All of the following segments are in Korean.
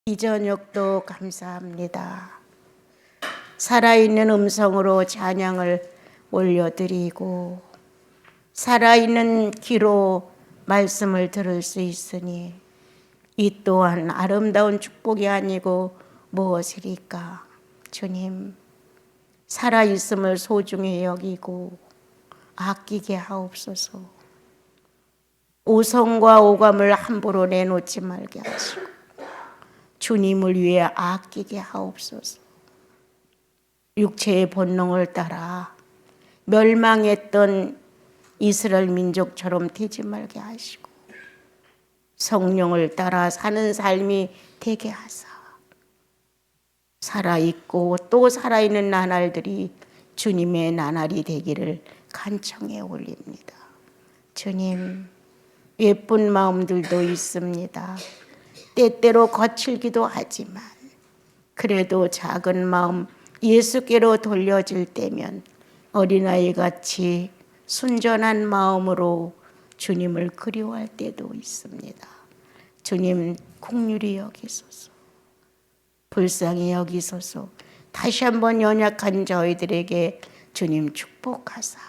이 저녁도 감사합니다. 살아있는 음성으로 찬양을 올려드리고 살아있는 귀로 말씀을 들을 수 있으니 이 또한 아름다운 축복이 아니고 무엇이리까. 주님, 살아있음을 소중히 여기고 아끼게 하옵소서. 오성과 오감을 함부로 내놓지 말게 하시고 주님을 위해 아끼게 하옵소서. 육체의 본능을 따라 멸망했던 이스라엘 민족처럼 되지 말게 하시고 성령을 따라 사는 삶이 되게 하사 살아있고 또 살아있는 나날들이 주님의 나날이 되기를 간청해 올립니다. 주님, 예쁜 마음들도 있습니다. 때때로 거칠기도 하지만 그래도 작은 마음 예수께로 돌려질 때면 어린아이같이 순전한 마음으로 주님을 그리워할 때도 있습니다. 주님, 긍휼히 여기소서, 불쌍히 여기소서. 다시 한번 연약한 저희들에게 주님 축복하사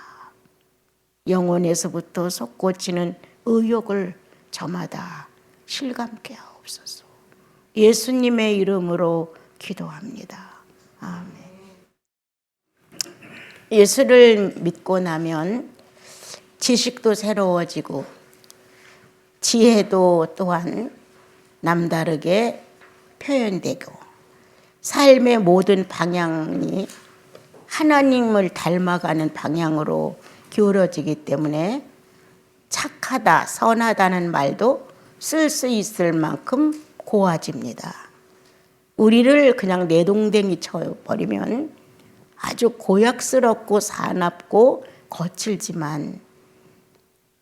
영혼에서부터 솟구치는 의욕을 저마다 실감케 하옵소서. 예수님의 이름으로 기도합니다. 아멘. 예수를 믿고 나면 지식도 새로워지고 지혜도 또한 남다르게 표현되고 삶의 모든 방향이 하나님을 닮아가는 방향으로 기울어지기 때문에 착하다, 선하다는 말도 쓸 수 있을 만큼 고와집니다. 우리를 그냥 내동댕이 쳐버리면 아주 고약스럽고 사납고 거칠지만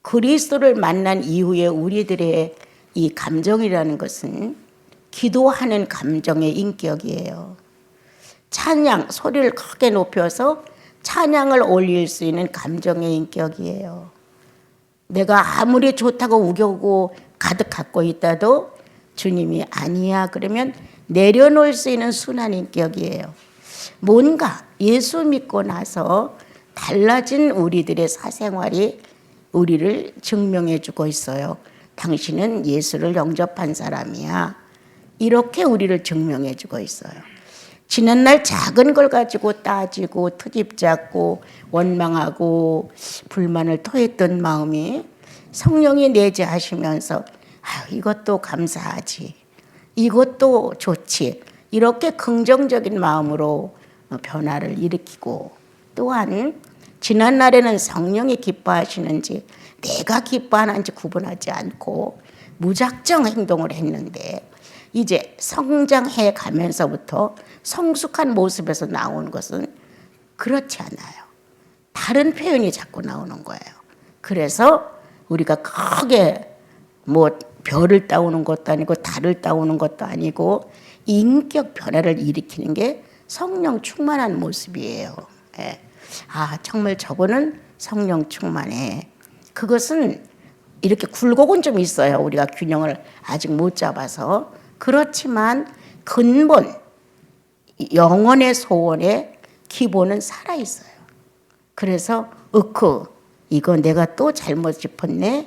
그리스도를 만난 이후에 우리들의 이 감정이라는 것은 기도하는 감정의 인격이에요. 찬양, 소리를 크게 높여서 찬양을 올릴 수 있는 감정의 인격이에요. 내가 아무리 좋다고 우겨고 가득 갖고 있다도 주님이 아니야 그러면 내려놓을 수 있는 순한 인격이에요. 뭔가 예수 믿고 나서 달라진 우리들의 사생활이 우리를 증명해 주고 있어요. 당신은 예수를 영접한 사람이야. 이렇게 우리를 증명해 주고 있어요. 지난날 작은 걸 가지고 따지고 트집 잡고 원망하고 불만을 토했던 마음이 성령이 내재하시면서 이것도 감사하지, 이것도 좋지, 이렇게 긍정적인 마음으로 변화를 일으키고 또한 지난날에는 성령이 기뻐하시는지 내가 기뻐하는지 구분하지 않고 무작정 행동을 했는데 이제 성장해 가면서부터 성숙한 모습에서 나오는 것은 그렇지 않아요. 다른 표현이 자꾸 나오는 거예요. 그래서 우리가 크게 뭐 별을 따오는 것도 아니고 달을 따오는 것도 아니고 인격 변화를 일으키는 게 성령 충만한 모습이에요. 예. 정말 저거는 성령 충만해. 그것은 이렇게 굴곡은 좀 있어요. 우리가 균형을 아직 못 잡아서. 그렇지만 근본 영혼의 소원의 기본은 살아있어요. 그래서 이거 내가 또 잘못 짚었네,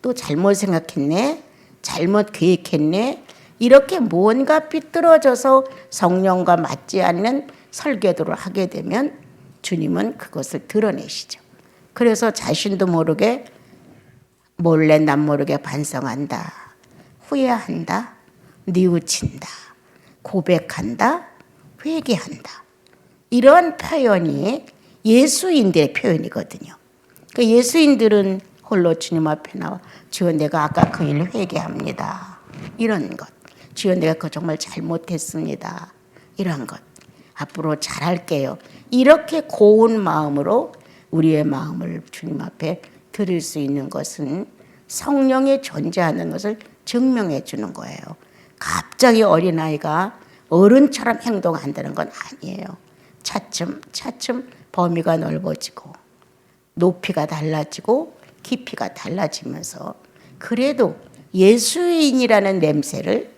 또 잘못 생각했네, 잘못 계획했네, 이렇게 뭔가 삐뚤어져서 성령과 맞지 않는 설계도를 하게 되면 주님은 그것을 드러내시죠. 그래서 자신도 모르게 몰래 남모르게 반성한다, 후회한다, 뉘우친다, 고백한다, 회개한다. 이런 표현이 예수인들의 표현이거든요. 그 예수인들은 홀로 주님 앞에 나와 주여 내가 아까 그 일 회개합니다. 이런 것. 주여 내가 그거 정말 잘못했습니다. 이런 것. 앞으로 잘할게요. 이렇게 고운 마음으로 우리의 마음을 주님 앞에 드릴 수 있는 것은 성령이 존재하는 것을 증명해 주는 거예요. 갑자기 어린아이가 어른처럼 행동한다는 건 아니에요. 차츰 범위가 넓어지고 높이가 달라지고 깊이가 달라지면서 그래도 예수인이라는 냄새를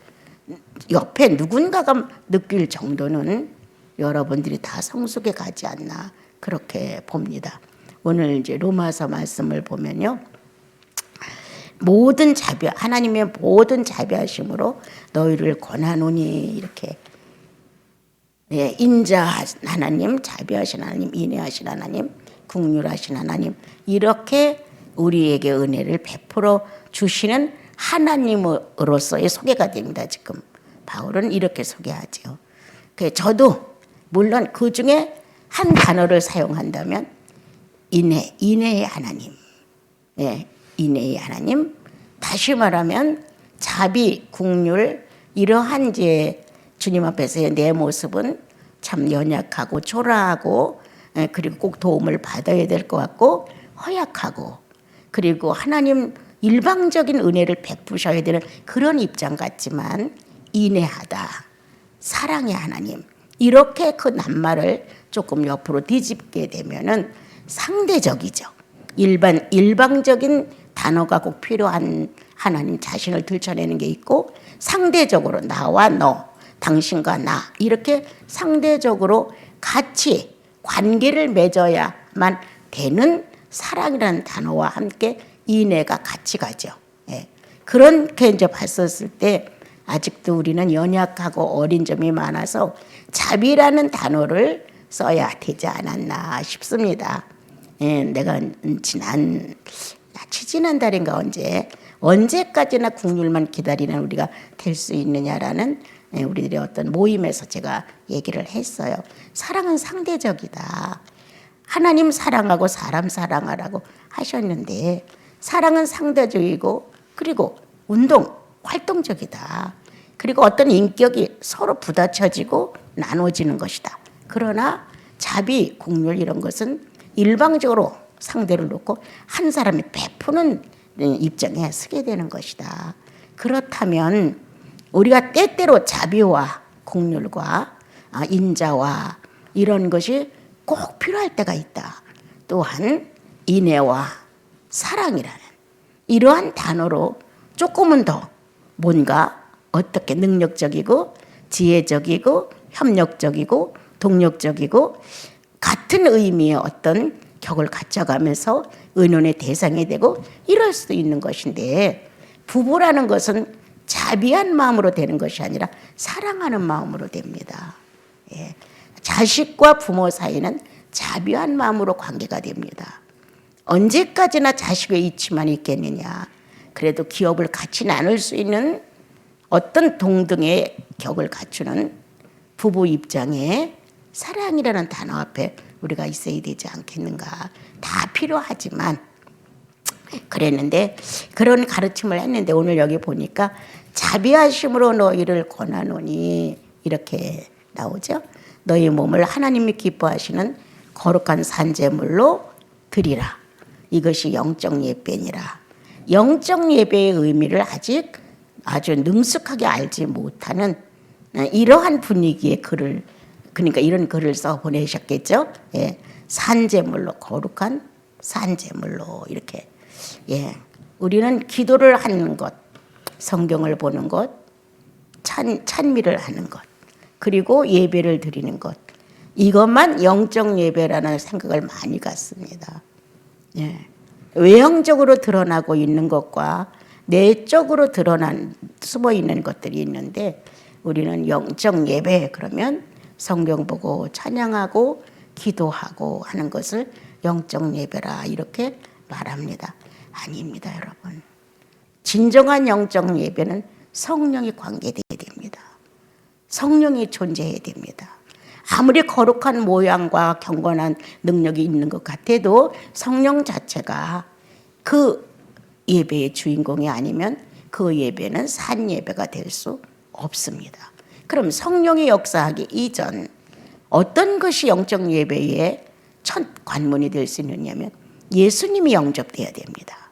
옆에 누군가가 느낄 정도는 여러분들이 다 성숙해 가지 않나 그렇게 봅니다. 오늘 이제 로마서 말씀을 보면요. 모든 자비, 하나님의 모든 자비하심으로 너희를 권하노니 이렇게 인자하신 하나님, 자비하신 하나님, 인애하신 하나님, 긍휼하신 하나님 이렇게 우리에게 은혜를 베풀어 주시는 하나님으로서의 소개가 됩니다. 지금 바울은 이렇게 소개하죠. 저도 물론 그 중에 한 단어를 사용한다면 인애의 하나님, 인애의 하나님. 다시 말하면 자비, 긍휼 이러한 이제 주님 앞에서의 내 모습은 참 연약하고 초라하고 그리고 꼭 도움을 받아야 될 것 같고 허약하고 그리고 하나님 일방적인 은혜를 베푸셔야 되는 그런 입장 같지만 인애하다, 사랑의 하나님 이렇게 그 낱말을 조금 옆으로 뒤집게 되면은 상대적이죠. 일방적인 단어가 꼭 필요한 하나님 자신을 들춰내는 게 있고 상대적으로 나와 너, 당신과 나 이렇게 상대적으로 같이 관계를 맺어야만 되는 사랑이라는 단어와 함께 인애가 같이 가죠. 그렇게 이제 봤었을 때 아직도 우리는 연약하고 어린 점이 많아서 자비라는 써야 되지 않았나 싶습니다. 내가 지난달인가 언제까지나 긍휼만 기다리는 우리가 될 수 있느냐라는 우리들의 어떤 모임에서 제가 얘기를 했어요. 사랑은 상대적이다. 하나님 사랑하고 사람 사랑하라고 하셨는데 사랑은 상대적이고 그리고 활동적이다. 그리고 어떤 인격이 서로 부딪혀지고 나눠지는 것이다. 그러나 자비, 긍휼 이런 것은 일방적으로 상대를 놓고 한 사람이 베푸는 입장에 서게 되는 것이다. 그렇다면 우리가 때때로 자비와 긍휼과 인자와 이런 것이 꼭 필요할 때가 있다. 또한 인애와 사랑이라는 이러한 단어로 조금은 더 뭔가 어떻게 능력적이고 지혜적이고 협력적이고 동력적이고 같은 의미의 어떤 격을 갖춰가면서 의논의 대상이 되고 이럴 수도 있는 것인데 부부라는 것은 자비한 마음으로 되는 것이 아니라 사랑하는 마음으로 됩니다. 자식과 부모 사이는 자비한 마음으로 관계가 됩니다. 언제까지나 자식의 이치만 있겠느냐. 그래도 기업을 같이 나눌 수 있는 어떤 동등의 격을 갖추는 부부 입장에 사랑이라는 단어 앞에 우리가 있어야 되지 않겠는가. 다 필요하지만 그랬는데 그런 가르침을 했는데 오늘 여기 보니까 자비하심으로 너희를 권하노니 이렇게 나오죠. 너희 몸을 하나님이 기뻐하시는 거룩한 산제물로 드리라. 이것이 영적 예배니라. 영적 예배의 의미를 아직 아주 능숙하게 알지 못하는 이러한 분위기의 글을 그러니까 이런 글을 써 보내셨겠죠. 산제물로 거룩한 산제물로 이렇게 우리는 기도를 하는 것, 성경을 보는 것, 찬미를 하는 것, 그리고 예배를 드리는 것 이것만 영적 예배라는 생각을 많이 갖습니다. 외형적으로 드러나고 있는 것과 내적으로 숨어 있는 것들이 있는데 우리는 영적 예배 그러면 성경 보고 찬양하고 기도하고 하는 것을 영적 예배라 이렇게 말합니다. 아닙니다, 여러분. 진정한 영적 예배는 성령이 관계되어야 됩니다. 성령이 존재해야 됩니다. 아무리 거룩한 모양과 경건한 능력이 있는 것 같아도 성령 자체가 그 예배의 주인공이 아니면 그 예배는 산 예배가 될 수 없습니다. 그럼 성령이 역사하기 이전 어떤 것이 영적 예배의 첫 관문이 될 수 있느냐면 예수님이 영접돼야 됩니다.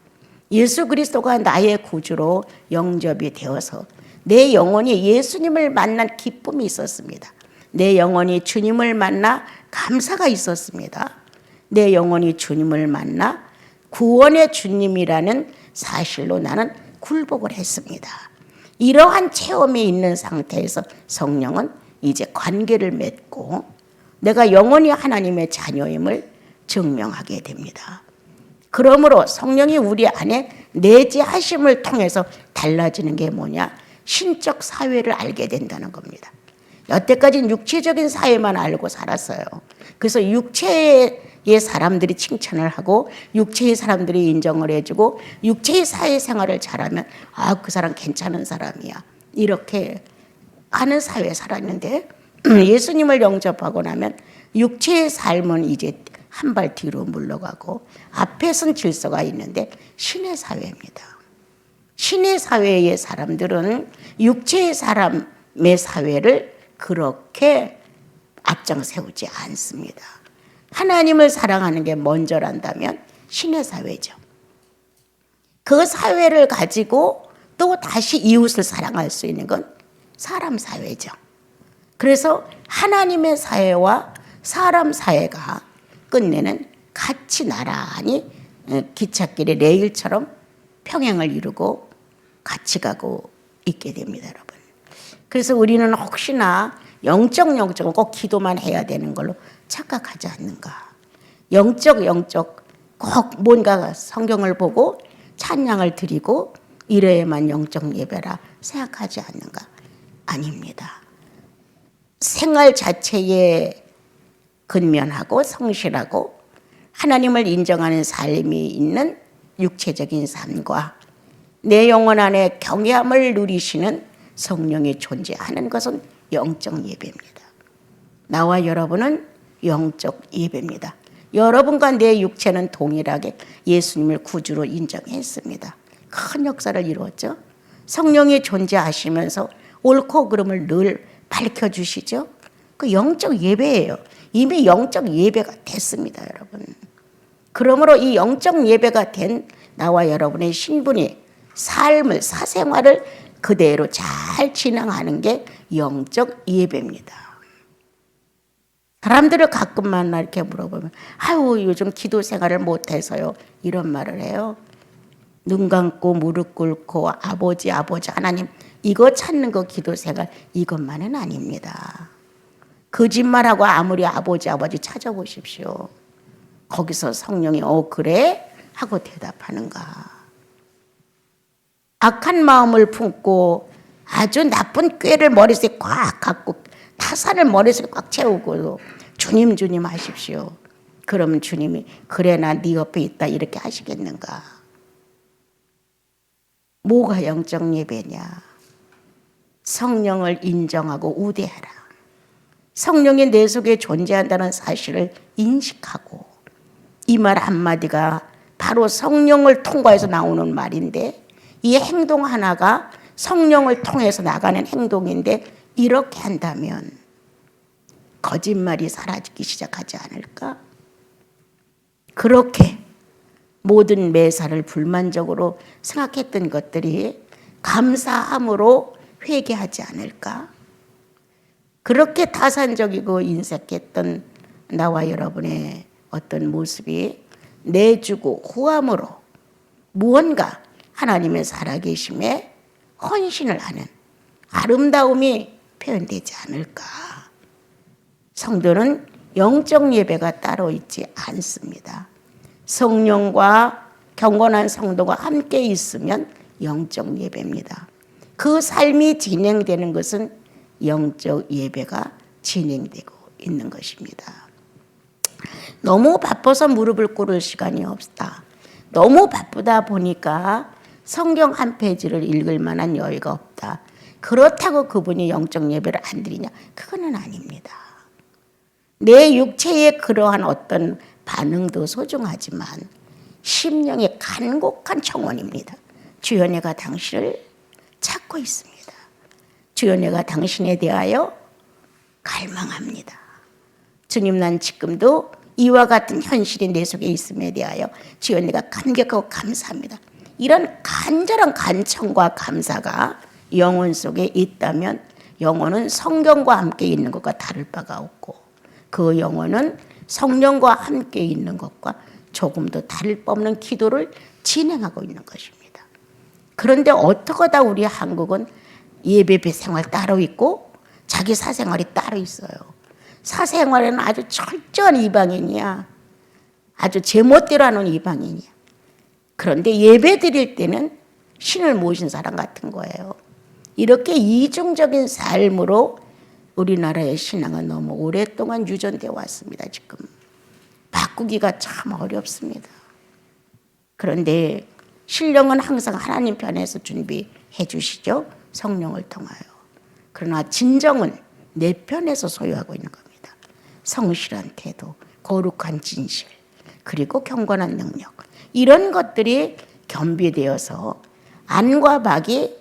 예수 그리스도가 나의 구주로 영접이 되어서 내 영혼이 예수님을 만난 기쁨이 있었습니다. 내 영혼이 주님을 만나 감사가 있었습니다. 내 영혼이 주님을 만나 구원의 주님이라는 사실로 나는 굴복을 했습니다. 이러한 체험이 있는 상태에서 성령은 이제 관계를 맺고 내가 영원히 하나님의 자녀임을 증명하게 됩니다. 그러므로 성령이 우리 안에 내재하심을 통해서 달라지는 게 뭐냐? 신적 사회를 알게 된다는 겁니다. 여태까지는 육체적인 사회만 알고 살았어요. 그래서 육체의 사람들이 칭찬을 하고 육체의 사람들이 인정을 해주고 육체의 사회생활을 잘하면 아, 그 사람 괜찮은 사람이야, 이렇게 하는 사회에 살았는데 예수님을 영접하고 나면 육체의 삶은 이제 한 발 뒤로 물러가고 앞에 선 질서가 있는데 신의 사회입니다. 신의 사회의 사람들은 육체의 사람의 사회를 그렇게 앞장 세우지 않습니다. 하나님을 사랑하는 게 먼저란다면 신의 사회죠. 그 사회를 가지고 또 다시 이웃을 사랑할 수 있는 건 사람 사회죠. 그래서 하나님의 사회와 사람 사회가 끝내는 같이 나란히 기찻길의 레일처럼 평행을 이루고 같이 가고 있게 됩니다, 여러분. 그래서 우리는 혹시나 영적은 꼭 기도만 해야 되는 걸로 착각하지 않는가. 영적 꼭 뭔가 성경을 보고 찬양을 드리고 이래야만 영적 예배라 생각하지 않는가. 아닙니다. 생활 자체에 근면하고 성실하고 하나님을 인정하는 삶이 있는 육체적인 삶과 내 영혼 안에 경외함을 누리시는 성령이 존재하는 것은 영적 예배입니다. 나와 여러분은 영적 예배입니다. 여러분과 내 육체는 동일하게 예수님을 구주로 인정했습니다. 큰 역사를 이루었죠. 성령이 존재하시면서 옳고 그름을 늘 밝혀주시죠. 그 영적 예배예요. 이미 영적 예배가 됐습니다, 여러분. 그러므로 이 영적 예배가 된 나와 여러분의 신분이 삶을, 사생활을 그대로 잘 진행하는 게 영적 예배입니다. 사람들을 가끔 만나 이렇게 물어보면 아유, 요즘 기도 생활을 못해서요, 이런 말을 해요. 눈 감고 무릎 꿇고 아버지 하나님, 이거 찾는 거 기도 생활 이것만은 아닙니다. 거짓말하고 아무리 아버지 찾아보십시오. 거기서 성령이 그래? 하고 대답하는가. 악한 마음을 품고 아주 나쁜 꾀를 머릿속에 꽉 갖고 타산을 머릿속에 꽉 채우고 주님 하십시오. 그러면 주님이 그래, 나 네 옆에 있다 이렇게 하시겠는가. 뭐가 영적 예배냐. 성령을 인정하고 우대하라. 성령이 내 속에 존재한다는 사실을 인식하고, 이 말 한마디가 바로 성령을 통과해서 나오는 말인데 이 행동 하나가 성령을 통해서 나가는 행동인데 이렇게 한다면 거짓말이 사라지기 시작하지 않을까? 그렇게 모든 매사를 불만족으로 생각했던 것들이 감사함으로 회개하지 않을까? 그렇게 타산적이고 인색했던 나와 여러분의 어떤 모습이 내주고 후함으로 무언가 하나님의 살아계심에 헌신을 하는 아름다움이 표현되지 않을까. 성도는 영적 예배가 따로 있지 않습니다. 성령과 경건한 성도가 함께 있으면 영적 예배입니다. 그 삶이 진행되는 것은 영적 예배가 진행되고 있는 것입니다. 너무 바빠서 무릎을 꿇을 시간이 없다. 너무 바쁘다 보니까 성경 한 페이지를 읽을 만한 여유가 없다. 그렇다고 그분이 영적 예배를 안 드리냐? 그거는 아닙니다. 내 육체의 그러한 어떤 반응도 소중하지만 심령의 간곡한 청원입니다. 주여, 내가 당신을 찾고 있습니다. 주여, 내가 당신에 대하여 갈망합니다. 주님, 난 지금도 이와 같은 현실이 내 속에 있음에 대하여 주여, 내가 감격하고 감사합니다. 이런 간절한 간청과 감사가 영혼 속에 있다면 영혼은 성경과 함께 있는 것과 다를 바가 없고 그 영혼은 성령과 함께 있는 것과 조금도 다를 바 없는 기도를 진행하고 있는 것입니다. 그런데 어떡하다 우리 한국은 예배 생활 따로 있고 자기 사생활이 따로 있어요. 사생활에는 아주 철저한 이방인이야. 아주 제멋대로 하는 이방인이야. 그런데 예배 드릴 때는 신을 모신 사람 같은 거예요. 이렇게 이중적인 삶으로 우리나라의 신앙은 너무 오랫동안 유전되어 왔습니다. 지금 바꾸기가 참 어렵습니다. 그런데 신령은 항상 하나님 편에서 준비해 주시죠. 성령을 통하여. 그러나 진정은 내 편에서 소유하고 있는 겁니다. 성실한 태도, 거룩한 진실, 그리고 경건한 능력. 이런 것들이 겸비되어서 안과 박이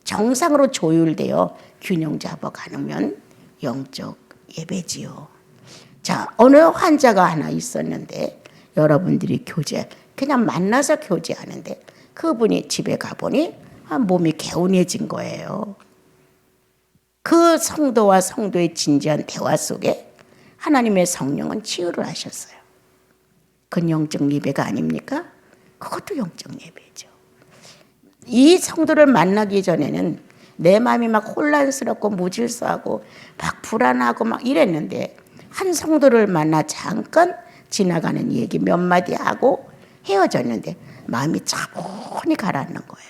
정상으로 조율되어 균형 잡아가면 영적 예배지요. 자, 어느 환자가 하나 있었는데 여러분들이 그냥 만나서 교제하는데 그분이 집에 가보니 몸이 개운해진 거예요. 그 성도와 성도의 진지한 대화 속에 하나님의 성령은 치유를 하셨어요. 그건 영적 예배가 아닙니까? 그것도 영적 예배죠. 이 성도를 만나기 전에는 내 마음이 막 혼란스럽고 무질서하고 막 불안하고 막 이랬는데 한 성도를 만나 잠깐 지나가는 얘기 몇 마디 하고 헤어졌는데 마음이 차분히 가라앉는 거예요.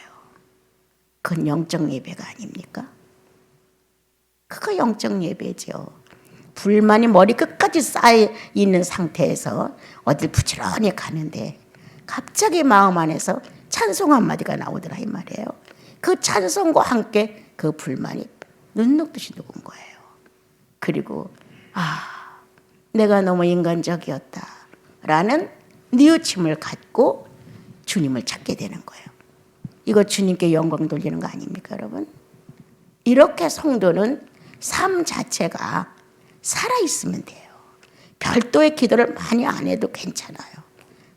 그건 영적 예배가 아닙니까? 그거 영적 예배죠. 불만이 머리 끝까지 쌓여 있는 상태에서 어딜 부지런히 가는데 갑자기 마음 안에서 찬송 한마디가 나오더라 이 말이에요. 그 찬송과 함께 그 불만이 눈 녹듯이 녹은 거예요. 그리고 내가 너무 인간적이었다 라는 뉘우침을 갖고 주님을 찾게 되는 거예요. 이거 주님께 영광 돌리는 거 아닙니까 여러분? 이렇게 성도는 삶 자체가 살아있으면 돼요. 별도의 기도를 많이 안 해도 괜찮아요.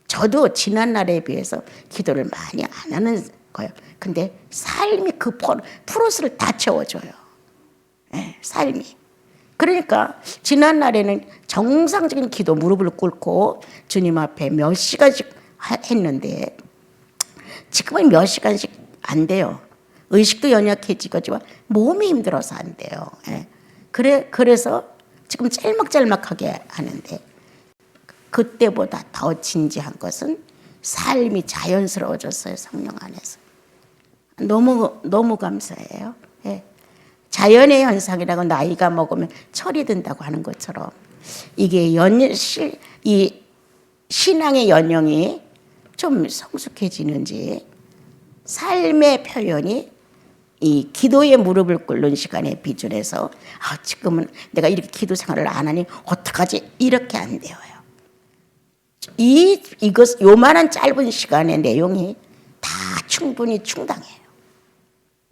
저도 지난날에 비해서 기도를 많이 안 하는 거예요. 근데 삶이 그 프로스를 다 채워줘요. 네, 삶이. 그러니까 지난날에는 정상적인 기도 무릎을 꿇고 주님 앞에 몇 시간씩 했는데 지금은 몇 시간씩 안 돼요. 의식도 연약해지고 몸이 힘들어서 안 돼요. 네. 그래서 지금 짤막짤막하게 하는데 그때보다 더 진지한 것은 삶이 자연스러워졌어요. 성령 안에서. 너무 감사해요. 예. 자연의 현상이라고 나이가 먹으면 철이 든다고 하는 것처럼 이게 이 신앙의 연령이 좀 성숙해지는지 삶의 표현이 이 기도의 무릎을 꿇는 시간에 비준해서 지금은 내가 이렇게 기도 생활을 안 하니 어떡하지? 이렇게 안 되어요. 요만한 짧은 시간의 내용이 다 충분히 충당해요.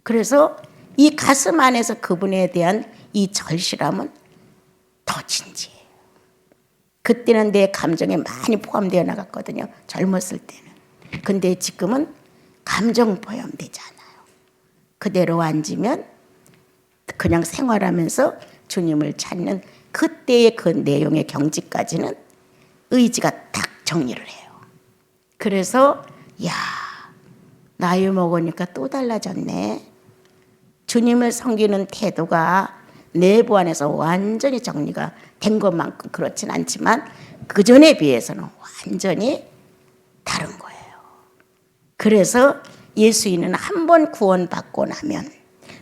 그래서 이 가슴 안에서 그분에 대한 이 절실함은 더 진지해요. 그때는 내 감정에 많이 포함되어 나갔거든요. 젊었을 때는. 근데 지금은 감정 포함되지 않아요. 그대로 앉으면 그냥 생활하면서 주님을 찾는 그때의 그 내용의 경지까지는 의지가 딱 정리를 해요. 그래서 나이 먹으니까 또 달라졌네. 주님을 섬기는 태도가 내부 안에서 완전히 정리가 된 것만큼 그렇진 않지만 그 전에 비해서는 완전히 다른 거예요. 그래서 예수인은 한 번 구원받고 나면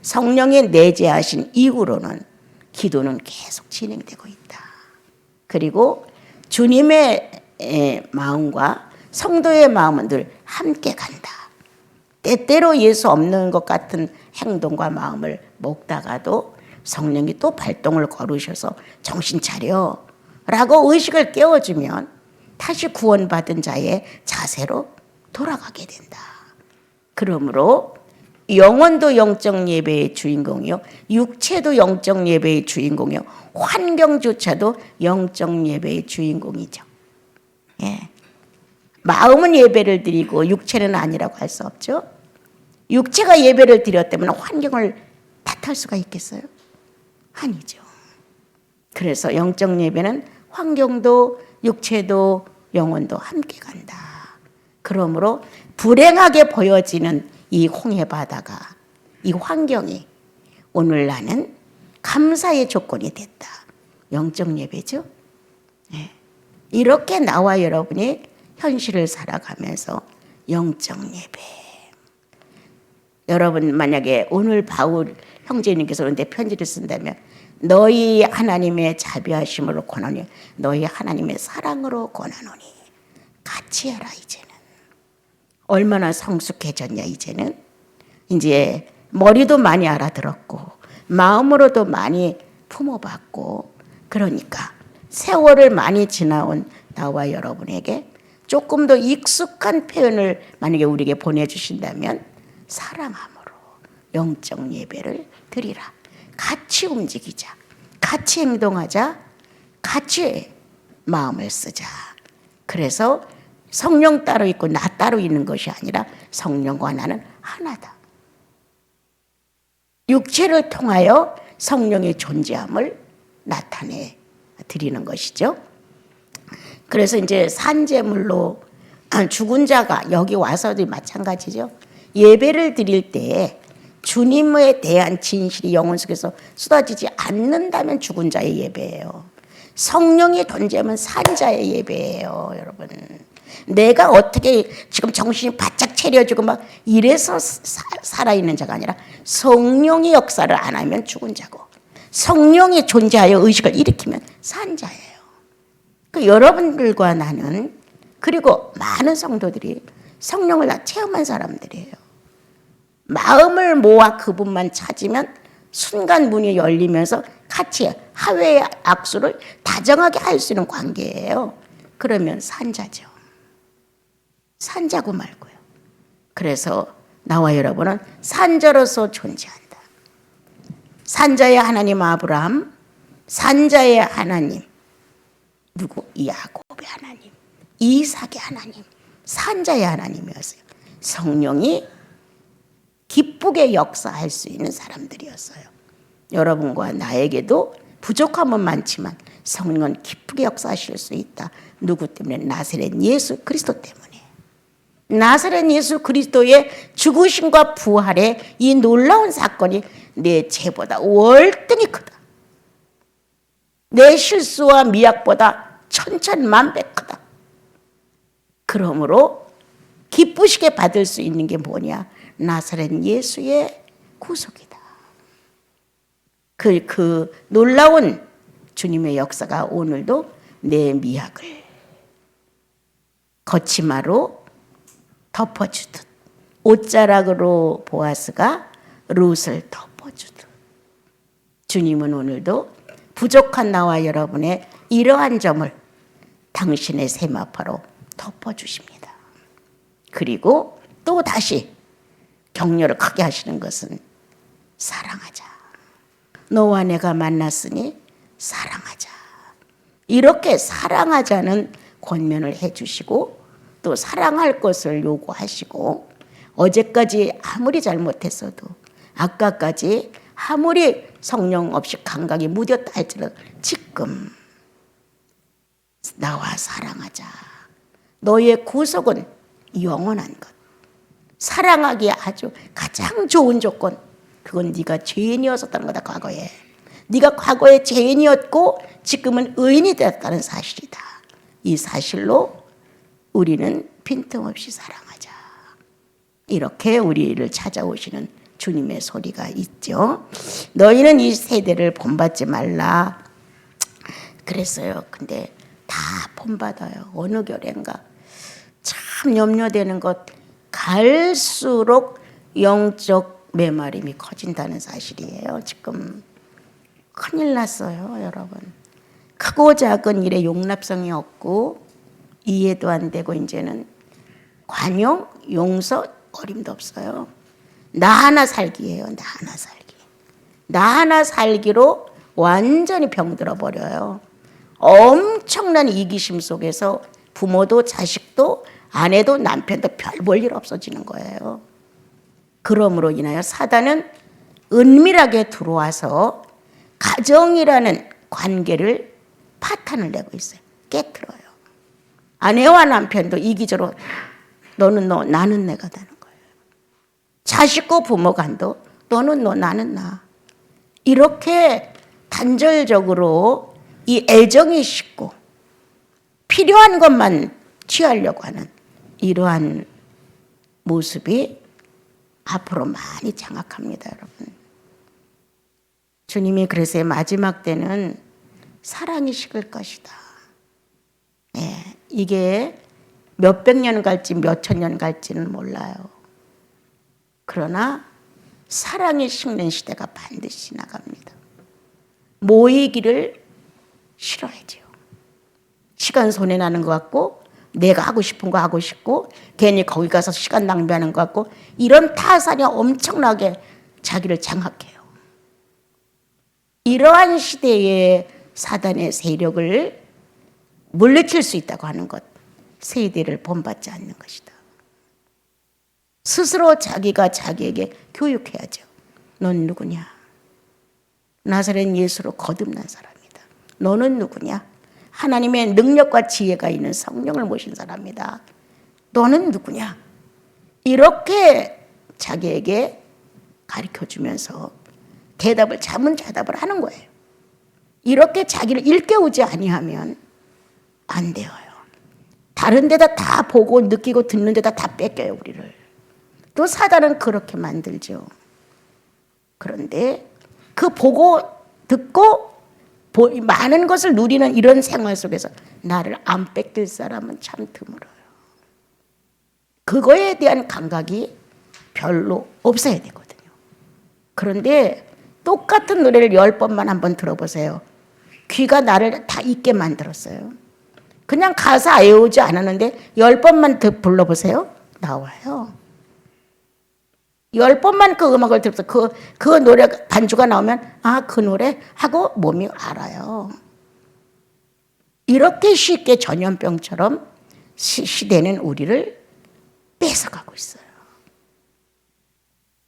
성령의 내재하신 이후로는 기도는 계속 진행되고 있다. 그리고 주님의 마음과 성도의 마음은 늘 함께 간다. 때때로 예수 없는 것 같은 행동과 마음을 먹다가도 성령이 또 발동을 거르셔서 정신 차려 라고 의식을 깨워주면 다시 구원받은 자의 자세로 돌아가게 된다. 그러므로 영혼도 영적 예배의 주인공이요, 육체도 영적 예배의 주인공이요, 환경조차도 영적 예배의 주인공이죠. 예. 마음은 예배를 드리고 육체는 아니라고 할 수 없죠. 육체가 예배를 드렸다면 환경을 탓할 수가 있겠어요? 아니죠. 그래서 영적 예배는 환경도 육체도 영혼도 함께 간다. 그러므로 불행하게 보여지는 이 홍해 바다가, 이 환경이 오늘 나는 감사의 조건이 됐다. 영적 예배죠. 네. 이렇게 나와 여러분이 현실을 살아가면서 영적 예배. 여러분 만약에 오늘 바울 형제님께서 그런데 편지를 쓴다면 너희 하나님의 자비하심으로 권하니 너희 하나님의 사랑으로 권하노니 같이 해라. 이제는 얼마나 성숙해졌냐. 이제는 이제 머리도 많이 알아들었고 마음으로도 많이 품어봤고, 그러니까 세월을 많이 지나온 나와 여러분에게 조금 더 익숙한 표현을 만약에 우리에게 보내주신다면 사랑함으로 영적 예배를 드리라. 같이 움직이자. 같이 행동하자. 같이 마음을 쓰자. 그래서 성령 따로 있고 나 따로 있는 것이 아니라 성령과 나는 하나다. 육체를 통하여 성령의 존재함을 나타내 드리는 것이죠. 그래서 이제 산제물로 죽은 자가 여기 와서도 마찬가지죠. 예배를 드릴 때 주님에 대한 진실이 영혼 속에서 쏟아지지 않는다면 죽은 자의 예배예요. 성령의 존재하면 산 자의 예배예요. 여러분, 내가 어떻게 지금 정신이 바짝 차려지고 막 이래서 살아있는 자가 아니라 성령의 역사를 안 하면 죽은 자고 성령이 존재하여 의식을 일으키면 산 자예요. 그 여러분들과 나는, 그리고 많은 성도들이 성령을 다 체험한 사람들이에요. 마음을 모아 그분만 찾으면 순간 문이 열리면서 같이 하회의 악수를 다정하게 할 수 있는 관계예요. 그러면 산자죠. 산자고 말고요. 그래서 나와 여러분은 산자로서 존재한다. 산자의 하나님 아브라함, 산자의 하나님 누구? 야곱의 하나님, 이삭의 하나님, 산자의 하나님이었어요. 성령이 기쁘게 역사할 수 있는 사람들이었어요. 여러분과 나에게도 부족함은 많지만 성령은 기쁘게 역사하실 수 있다. 누구 때문에? 나사렛 예수 그리스도 때문에. 나사렛 예수 그리스도의 죽으심과 부활의 이 놀라운 사건이 내 죄보다 월등히 크다. 내 실수와 미약보다 천천만배 크다. 그러므로 기쁘시게 받을 수 있는 게 뭐냐? 나사렛 예수의 구속이다. 그 놀라운 주님의 역사가 오늘도 내 미학을 거치마로 덮어주듯, 옷자락으로 보아스가 룻을 덮어주듯, 주님은 오늘도 부족한 나와 여러분의 이러한 점을 당신의 세마파로 덮어주십니다. 그리고 또 다시 격려를 크게 하시는 것은 사랑하자. 너와 내가 만났으니 사랑하자. 이렇게 사랑하자는 권면을 해주시고 또 사랑할 것을 요구하시고, 어제까지 아무리 잘못했어도 아까까지 아무리 성령 없이 감각이 무뎠다 할지라도 지금 나와 사랑하자. 너의 구속은 영원한 것. 사랑하기에 아주 가장 좋은 조건, 그건 네가 죄인이었었다는 거다. 과거에 네가 과거에 죄인이었고 지금은 의인이 되었다는 사실이다. 이 사실로 우리는 빈틈없이 사랑하자. 이렇게 우리를 찾아오시는 주님의 소리가 있죠. 너희는 이 세대를 본받지 말라 그랬어요. 근데 다 본받아요. 어느 결인가 참 염려되는 것, 갈수록 영적 메마름이 커진다는 사실이에요. 지금 큰일 났어요, 여러분. 크고 작은 일에 용납성이 없고 이해도 안 되고 이제는 관용, 용서, 어림도 없어요. 나 하나 살기예요. 나 하나 살기. 나 하나 살기로 완전히 병들어 버려요. 엄청난 이기심 속에서 부모도 자식도 아내도 남편도 별 볼 일 없어지는 거예요. 그러므로 인하여 사단은 은밀하게 들어와서 가정이라는 관계를 파탄을 내고 있어요. 깨트려요. 아내와 남편도 이기적으로 너는 너, 나는 내가 되는 거예요. 자식과 부모 간도 너는 너, 나는 나. 이렇게 단절적으로 이 애정이 식고 필요한 것만 취하려고 하는 이러한 모습이 앞으로 많이 장악합니다, 여러분. 주님이 그래서 마지막 때는 사랑이 식을 것이다. 예, 이게 몇백 년 갈지 몇천 년 갈지는 몰라요. 그러나 사랑이 식는 시대가 반드시 나갑니다. 모이기를 싫어하죠. 시간 손해나는 것 같고 내가 하고 싶은 거 하고 싶고 괜히 거기 가서 시간 낭비하는 것 같고 이런 타산이 엄청나게 자기를 장악해요. 이러한 시대에 사단의 세력을 물리칠 수 있다고 하는 것, 세대를 본받지 않는 것이다. 스스로 자기가 자기에게 교육해야죠. 넌 누구냐? 나사렛 예수로 거듭난 사람이다. 너는 누구냐? 하나님의 능력과 지혜가 있는 성령을 모신 사람이다. 너는 누구냐? 이렇게 자기에게 가르쳐주면서 자문자답을 하는 거예요. 이렇게 자기를 일깨우지 아니하면 안 돼요. 다른 데다 다 보고 느끼고 듣는 데다 다 뺏겨요, 우리를. 또 사단은 그렇게 만들죠. 그런데 그 보고 듣고 많은 것을 누리는 이런 생활 속에서 나를 안 뺏길 사람은 참 드물어요. 그거에 대한 감각이 별로 없어야 되거든요. 그런데 똑같은 노래를 10번만 한번 들어보세요. 귀가 나를 다 잊게 만들었어요. 그냥 가사 외우지 않았는데 10번만 불러보세요. 나와요. 10번만 그 음악을 들어서 그 노래 반주가 나오면 아, 그 노래 하고 몸이 알아요. 이렇게 쉽게 전염병처럼 시대는 우리를 뺏어가고 있어요.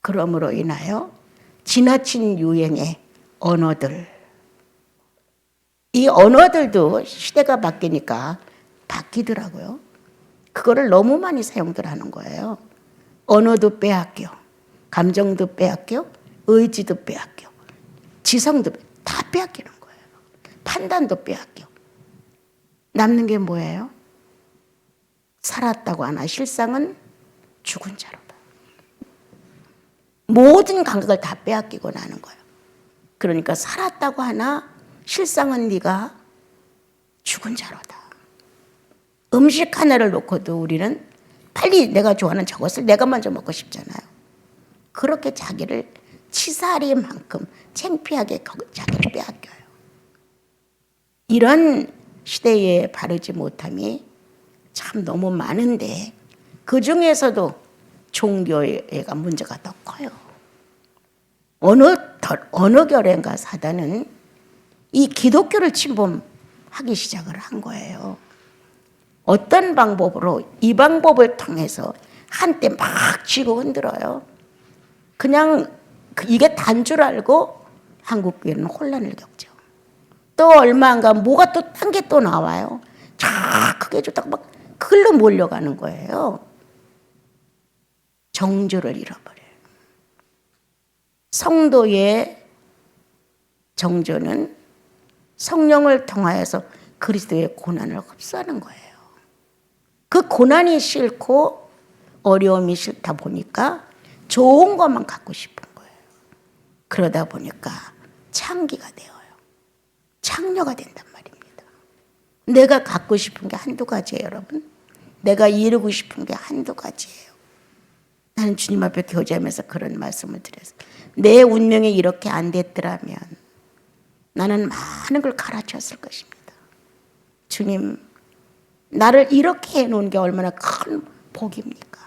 그러므로 인하여 지나친 유행의 언어들, 이 언어들도 시대가 바뀌니까 바뀌더라고요. 그거를 너무 많이 사용들 하는 거예요. 언어도 빼앗겨, 감정도 빼앗겨, 의지도 빼앗겨, 지성도 다 빼앗기는 거예요. 판단도 빼앗겨. 남는 게 뭐예요? 살았다고 하나 실상은 죽은 자로다. 모든 감각을 다 빼앗기고 나는 거예요. 그러니까 살았다고 하나 실상은 네가 죽은 자로다. 음식 하나를 놓고도 우리는 빨리 내가 좋아하는 저것을 내가 먼저 먹고 싶잖아요. 그렇게 자기를 치사리만큼 창피하게 자기를 빼앗겨요. 이런 시대에 바르지 못함이 참 너무 많은데 그 중에서도 종교가 문제가 더 커요. 어느 결인가 사단은 이 기독교를 침범하기 시작을 한 거예요. 어떤 방법으로 이 방법을 통해서 한때 막 쥐고 흔들어요. 그냥 이게 단 줄 알고 한국교회는 혼란을 겪죠. 또 얼마 안 가면 뭐가 또 딴 게 또 나와요. 자 크게 좋다고 막 글로 몰려가는 거예요. 정조를 잃어버려요. 성도의 정조는 성령을 통하여서 그리스도의 고난을 흡수하는 거예요. 그 고난이 싫고 어려움이 싫다 보니까 좋은 것만 갖고 싶은 거예요. 그러다 보니까 창기가 되어요. 창녀가 된단 말입니다. 내가 갖고 싶은 게 한두 가지예요, 여러분. 내가 이루고 싶은 게 한두 가지예요. 나는 주님 앞에 교제하면서 그런 말씀을 드렸어요. 내 운명이 이렇게 안 됐더라면 나는 많은 걸 갈아쳤을 것입니다. 주님, 나를 이렇게 해놓은 게 얼마나 큰 복입니까?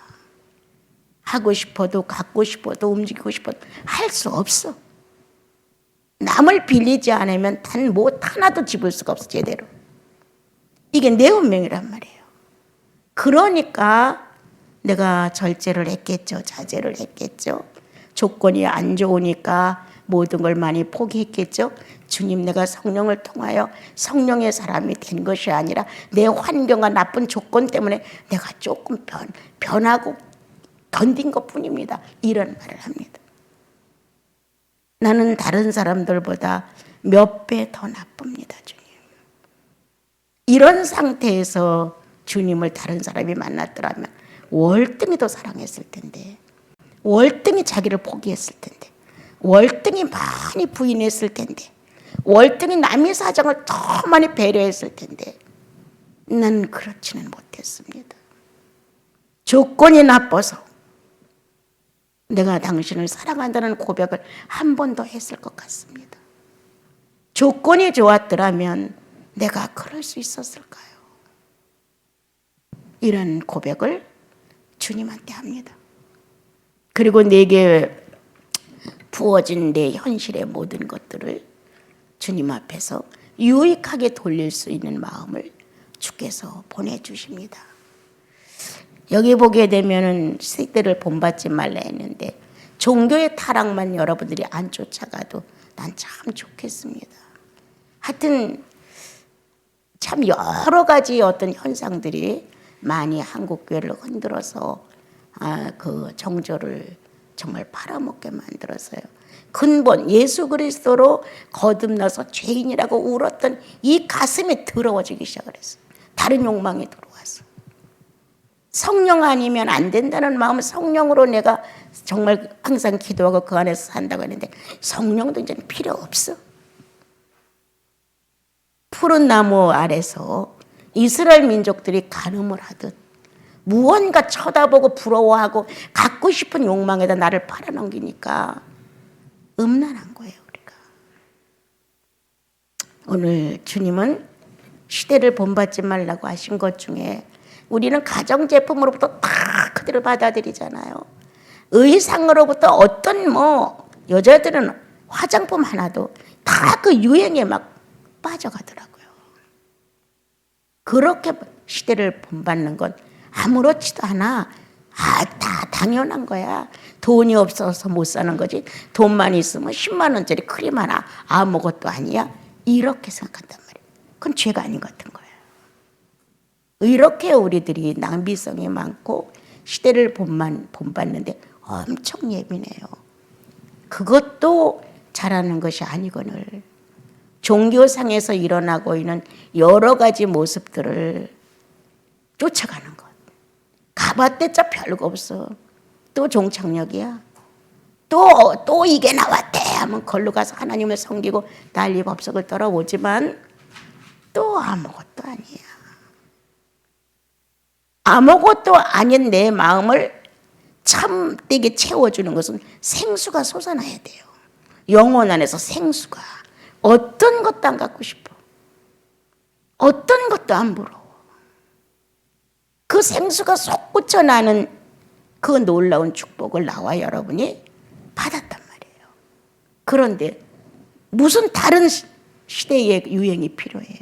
하고 싶어도 갖고 싶어도 움직이고 싶어도 할 수 없어. 남을 빌리지 않으면 단 뭐 하나도 집을 수가 없어, 제대로. 이게 내 운명이란 말이에요. 그러니까 내가 절제를 했겠죠. 자제를 했겠죠. 조건이 안 좋으니까 모든 걸 많이 포기했겠죠. 주님, 내가 성령을 통하여 성령의 사람이 된 것이 아니라 내 환경과 나쁜 조건 때문에 내가 조금 변하고 견딘 것뿐입니다. 이런 말을 합니다. 나는 다른 사람들보다 몇 배 더 나쁩니다, 주님. 이런 상태에서 주님을 다른 사람이 만났더라면 월등히 더 사랑했을 텐데, 월등히 자기를 포기했을 텐데, 월등히 많이 부인했을 텐데, 월등히 남의 사정을 더 많이 배려했을 텐데, 난 그렇지는 못했습니다. 조건이 나빠서 내가 당신을 사랑한다는 고백을 한 번 더 했을 것 같습니다. 조건이 좋았더라면 내가 그럴 수 있었을까요? 이런 고백을 주님한테 합니다. 그리고 내게 부어진 내 현실의 모든 것들을 주님 앞에서 유익하게 돌릴 수 있는 마음을 주께서 보내주십니다. 여기 보게 되면은 시대를 본받지 말라 했는데 종교의 타락만 여러분들이 안 쫓아가도 난 참 좋겠습니다. 하여튼 참 여러 가지 어떤 현상들이 많이 한국교회를 흔들어서 그 정조를 정말 팔아먹게 만들었어요. 근본 예수 그리스도로 거듭나서 죄인이라고 울었던 이 가슴이 더러워지기 시작을 했어요. 다른 욕망이 들어와서. 성령 아니면 안 된다는 마음, 성령으로 내가 정말 항상 기도하고 그 안에서 산다고 했는데 성령도 이제 필요 없어. 푸른 나무 아래서 이스라엘 민족들이 간음을 하듯 무언가 쳐다보고 부러워하고 갖고 싶은 욕망에다 나를 팔아넘기니까 음란한 거예요, 우리가. 오늘 주님은 시대를 본받지 말라고 하신 것 중에 우리는 가정제품으로부터 다 그대로 받아들이잖아요. 의상으로부터 어떤 여자들은 화장품 하나도 다 그 유행에 막 빠져가더라고요. 그렇게 시대를 본받는 건 아무렇지도 않아. 다 당연한 거야. 돈이 없어서 못 사는 거지. 돈만 있으면 10만 원짜리 크림 하나 아무것도 아니야. 이렇게 생각한단 말이에요. 그건 죄가 아닌 것 같은 거예요. 이렇게 우리들이 낭비성이 많고 시대를 본받는데 엄청 예민해요. 그것도 잘하는 것이 아니거늘 종교상에서 일어나고 있는 여러 가지 모습들을 쫓아가는 것. 가봤대자 별거 없어. 또 종착역이야. 또 이게 나왔대 하면 걸로 가서 하나님을 섬기고 난리 법석을 떨어오지만 또 아무것도 아니야. 아무것도 아닌 내 마음을 참되게 채워주는 것은 생수가 솟아나야 돼요. 영혼 안에서 생수가. 어떤 것도 안 갖고 싶어. 어떤 것도 안 부러워. 그 생수가 솟구쳐 나는 그 놀라운 축복을 나와 여러분이 받았단 말이에요. 그런데 무슨 다른 시대의 유행이 필요해요?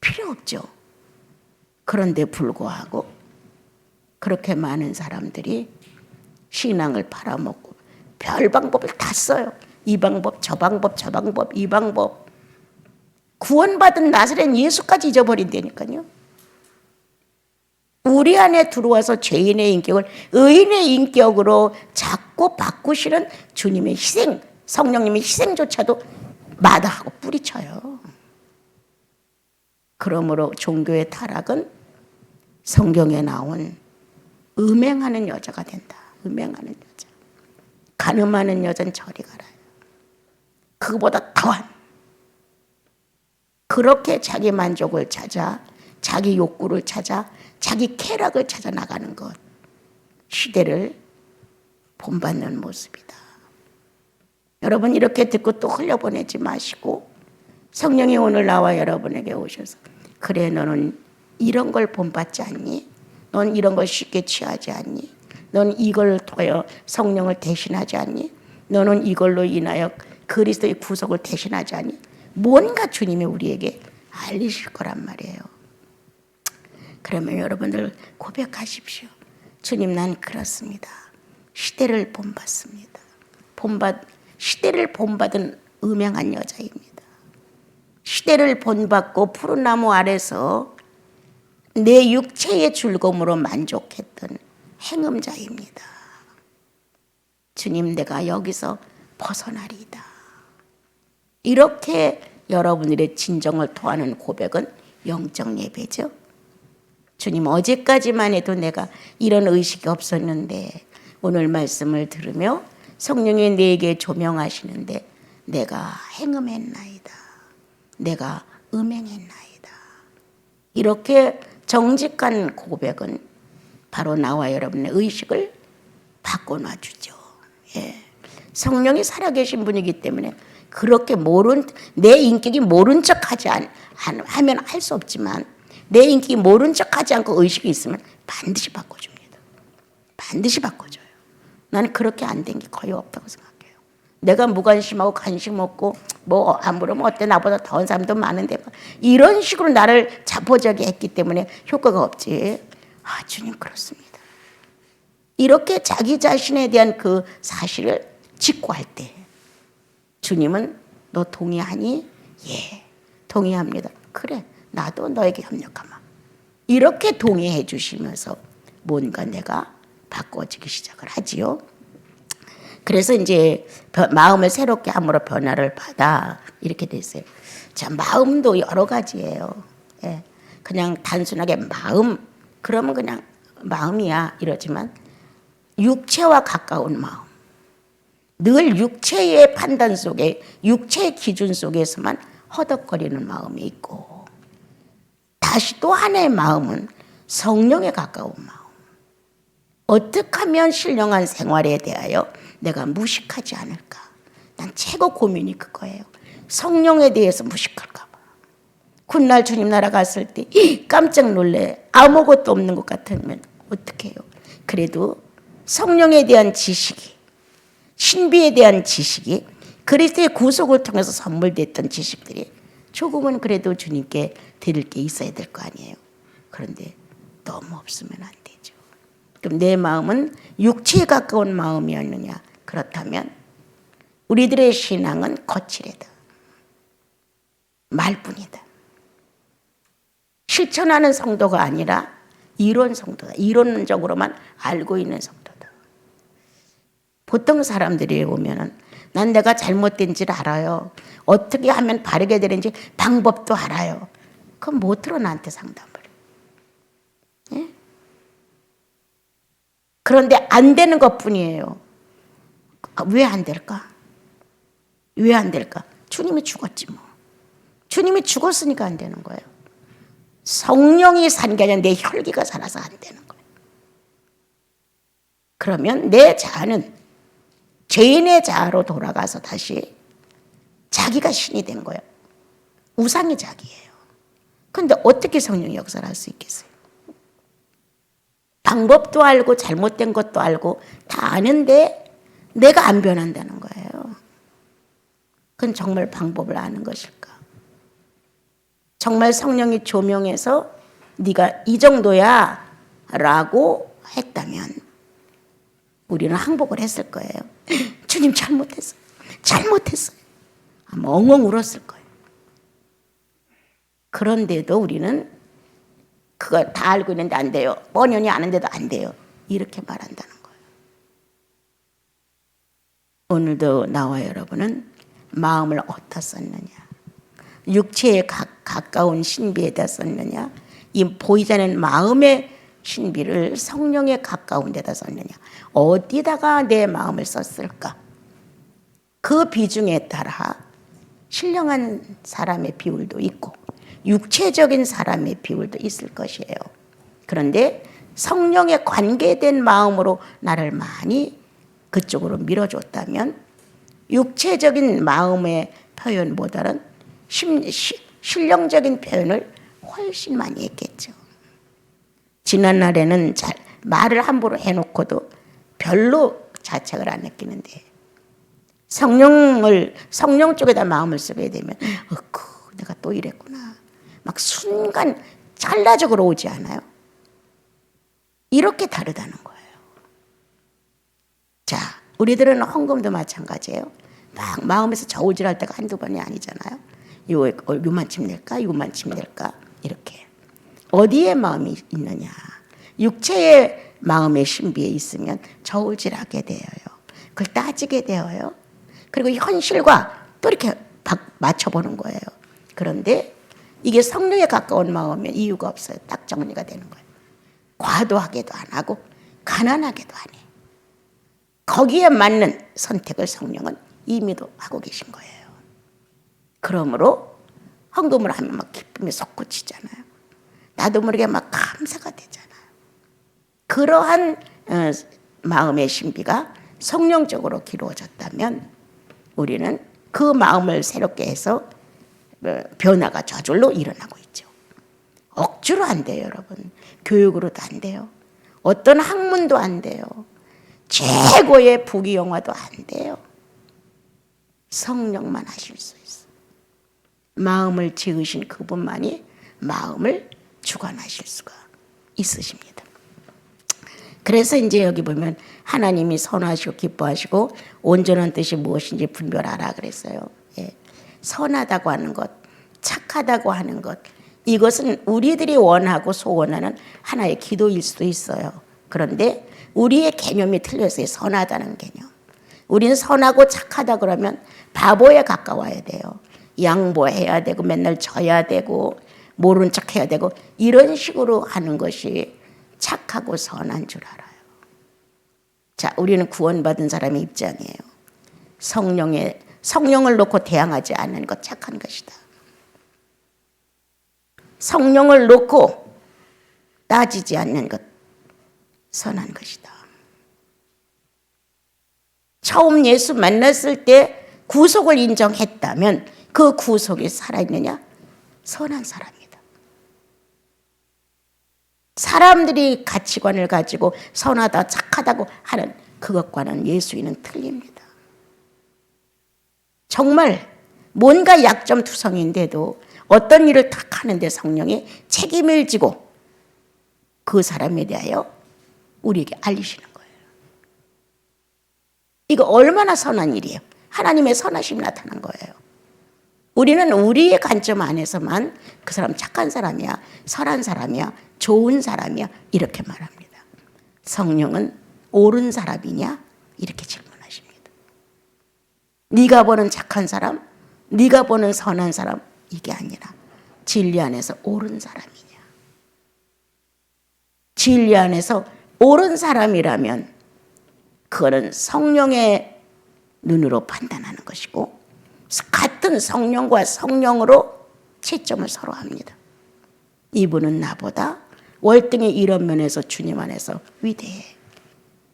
필요 없죠. 그런데 불구하고 그렇게 많은 사람들이 신앙을 팔아먹고 별 방법을 다 써요. 이 방법, 저 방법, 저 방법, 이 방법. 구원받은 나사렛 예수까지 잊어버린다니까요. 우리 안에 들어와서 죄인의 인격을 의인의 인격으로 자꾸 바꾸시는 주님의 희생, 성령님의 희생조차도 마다하고 뿌리쳐요. 그러므로 종교의 타락은 성경에 나온 음행하는 여자가 된다. 음행하는 여자. 간음하는 여자는 저리 가라요. 그거보다 더한. 그렇게 자기 만족을 찾아, 자기 욕구를 찾아, 자기 쾌락을 찾아 나가는 것. 시대를 본받는 모습이다. 여러분 이렇게 듣고 또 흘려보내지 마시고 성령이 오늘 나와 여러분에게 오셔서 그래 너는 이런 걸 본받지 않니? 넌 이런 걸 쉽게 취하지 않니? 넌 이걸 통하여 성령을 대신하지 않니? 너는 이걸로 인하여 그리스도의 구속을 대신하지 않니? 뭔가 주님이 우리에게 알리실 거란 말이에요. 그러면 여러분들 고백하십시오. 주님 난 그렇습니다. 시대를 본받습니다. 시대를 본받은 음행한 여자입니다. 시대를 본받고 푸른 나무 아래서 내 육체의 즐거움으로 만족했던 행음자입니다. 주님 내가 여기서 벗어나리이다. 이렇게 여러분들의 진정을 토하는 고백은 영적 예배죠. 주님, 어제까지만 해도 내가 이런 의식이 없었는데 오늘 말씀을 들으며 성령이 내게 조명하시는데 내가 행음했나이다. 내가 음행했나이다. 이렇게 정직한 고백은 바로 나와 여러분의 의식을 바꿔놔주죠. 예. 성령이 살아계신 분이기 때문에 그렇게 내 인격이 모른 척하지 하면 할 수 없지만 내 인격이 모른 척하지 않고 의식이 있으면 반드시 바꿔줍니다. 반드시 바꿔줘요. 나는 그렇게 안 된 게 거의 없다고 생각해요. 내가 무관심하고 간식 먹고 뭐 안 물으면 어때, 나보다 더한 사람도 많은데 이런 식으로 나를 자포자기 했기 때문에 효과가 없지. 주님 그렇습니다. 이렇게 자기 자신에 대한 그 사실을 직고할 때 주님은 너 동의하니? 예, 동의합니다. 그래, 나도 너에게 협력하마. 이렇게 동의해 주시면서 뭔가 내가 바꿔지기 시작을 하지요. 그래서 이제 마음을 새롭게 함으로 변화를 받아 이렇게 됐어요. 자, 마음도 여러 가지예요. 예, 그냥 단순하게 마음 그러면 그냥 마음이야 이러지만 육체와 가까운 마음, 늘 육체의 판단 속에 육체의 기준 속에서만 허덕거리는 마음이 있고 다시 또 하나의 마음은 성령에 가까운 마음. 어떻게 하면 신령한 생활에 대하여 내가 무식하지 않을까? 난 최고 고민이 그거예요. 성령에 대해서 무식할까 봐. 훗날 주님 나라 갔을 때 깜짝 놀래. 아무것도 없는 것 같으면 어떡해요? 그래도 성령에 대한 지식이, 신비에 대한 지식이, 그리스도의 구속을 통해서 선물됐던 지식들이 조금은 그래도 주님께 드릴 게 있어야 될 거 아니에요. 그런데 너무 없으면 안 되죠. 그럼 내 마음은 육체에 가까운 마음이었느냐? 그렇다면 우리들의 신앙은 거칠다. 말뿐이다. 실천하는 성도가 아니라 이론 성도다. 이론적으로만 알고 있는 성도다. 보통 사람들이 오면은 난 내가 잘못된 줄 알아요. 어떻게 하면 바르게 되는지 방법도 알아요. 그럼 못 들어 나한테 상담을. 예? 그런데 안 되는 것뿐이에요. 왜 안 될까? 왜 안 될까? 주님이 죽었지 뭐. 주님이 죽었으니까 안 되는 거예요. 성령이 산 게 아니라 내 혈기가 살아서 안 되는 거예요. 그러면 내 자아는 죄인의 자아로 돌아가서 다시 자기가 신이 된 거예요. 우상이 자기예요. 그런데 어떻게 성령이 역사를 할 수 있겠어요? 방법도 알고 잘못된 것도 알고 다 아는데 내가 안 변한다는 거예요. 그건 정말 방법을 아는 것일까? 정말 성령이 조명해서 네가 이 정도야 라고 했다면 우리는 항복을 했을 거예요. 주님 잘못했어요. 잘못했어요. 아마 엉엉 울었을 거예요. 그런데도 우리는 그걸 다 알고 있는데 안 돼요. 뻔히 아는데도 안 돼요. 이렇게 말한다는 거예요. 오늘도 나와 여러분은 마음을 어디다 썼느냐? 육체에 가까운 신비에다 썼느냐? 이 보이지 않는 마음의 신비를 성령에 가까운 데다 썼느냐? 어디다가 내 마음을 썼을까? 그 비중에 따라 신령한 사람의 비율도 있고 육체적인 사람의 비율도 있을 것이에요. 그런데 성령에 관계된 마음으로 나를 많이 그쪽으로 밀어줬다면 육체적인 마음의 표현보다는 신령적인 표현을 훨씬 많이 했겠죠. 지난날에는 말을 함부로 해놓고도 별로 자책을 안 느끼는데 성령 쪽에다 마음을 쓰게 되면 내가 또 이랬구나. 막 순간 찰나적으로 오지 않아요? 이렇게 다르다는 거예요. 자, 우리들은 헌금도 마찬가지예요. 막 마음에서 저울질할 때가 한두 번이 아니잖아요. 요만큼 낼까? 요만큼 낼까? 이렇게. 어디에 마음이 있느냐? 육체의 마음의 신비에 있으면 저울질하게 되어요. 그걸 따지게 되어요. 그리고 현실과 또 이렇게 맞춰보는 거예요. 그런데 이게 성령에 가까운 마음에 이유가 없어요. 딱 정리가 되는 거예요. 과도하게도 안 하고 가난하게도 안 해. 거기에 맞는 선택을 성령은 이미도 하고 계신 거예요. 그러므로 헌금을 하면 막 기쁨이 솟구치잖아요. 나도 모르게 막 감사가 되잖아요. 그러한 마음의 신비가 성령적으로 기루어졌다면 우리는 그 마음을 새롭게 해서 변화가 저절로 일어나고 있죠. 억지로 안 돼요, 여러분. 교육으로도 안 돼요. 어떤 학문도 안 돼요. 최고의 부귀영화도 안 돼요. 성령만 하실 수 있어요. 마음을 지으신 그분만이 마음을 주관하실 수가 있으십니다. 그래서 이제 여기 보면 하나님이 선하시고 기뻐하시고 온전한 뜻이 무엇인지 분별하라 그랬어요. 예. 선하다고 하는 것, 착하다고 하는 것, 이것은 우리들이 원하고 소원하는 하나의 기도일 수도 있어요. 그런데 우리의 개념이 틀렸어요. 선하다는 개념. 우리는 선하고 착하다 그러면 바보에 가까워야 돼요. 양보해야 되고 맨날 져야 되고 모른 척해야 되고 이런 식으로 하는 것이 착하고 선한 줄 알아요. 자, 우리는 구원받은 사람의 입장이에요. 성령을 놓고 대항하지 않는 것 착한 것이다. 성령을 놓고 따지지 않는 것 선한 것이다. 처음 예수 만났을 때 구속을 인정했다면 그 구속이 살아있느냐? 선한 사람이다. 사람들이 가치관을 가지고 선하다, 착하다고 하는 그것과는 예수인은 틀립니다. 정말 뭔가 약점투성인데도 어떤 일을 탁 하는데 성령이 책임을 지고 그 사람에 대하여 우리에게 알리시는 거예요. 이거 얼마나 선한 일이에요. 하나님의 선하심이 나타난 거예요. 우리는 우리의 관점 안에서만 그 사람 착한 사람이야, 선한 사람이야, 좋은 사람이야 이렇게 말합니다. 성령은 옳은 사람이냐 이렇게 질문하십니다. 네가 보는 착한 사람, 네가 보는 선한 사람 이게 아니라 진리 안에서 옳은 사람이냐. 진리 안에서 옳은 사람이라면 그거는 성령의 눈으로 판단하는 것이고 같은 성령과 성령으로 채점을 서로 합니다. 이분은 나보다 월등히 이런 면에서 주님 안에서 위대해.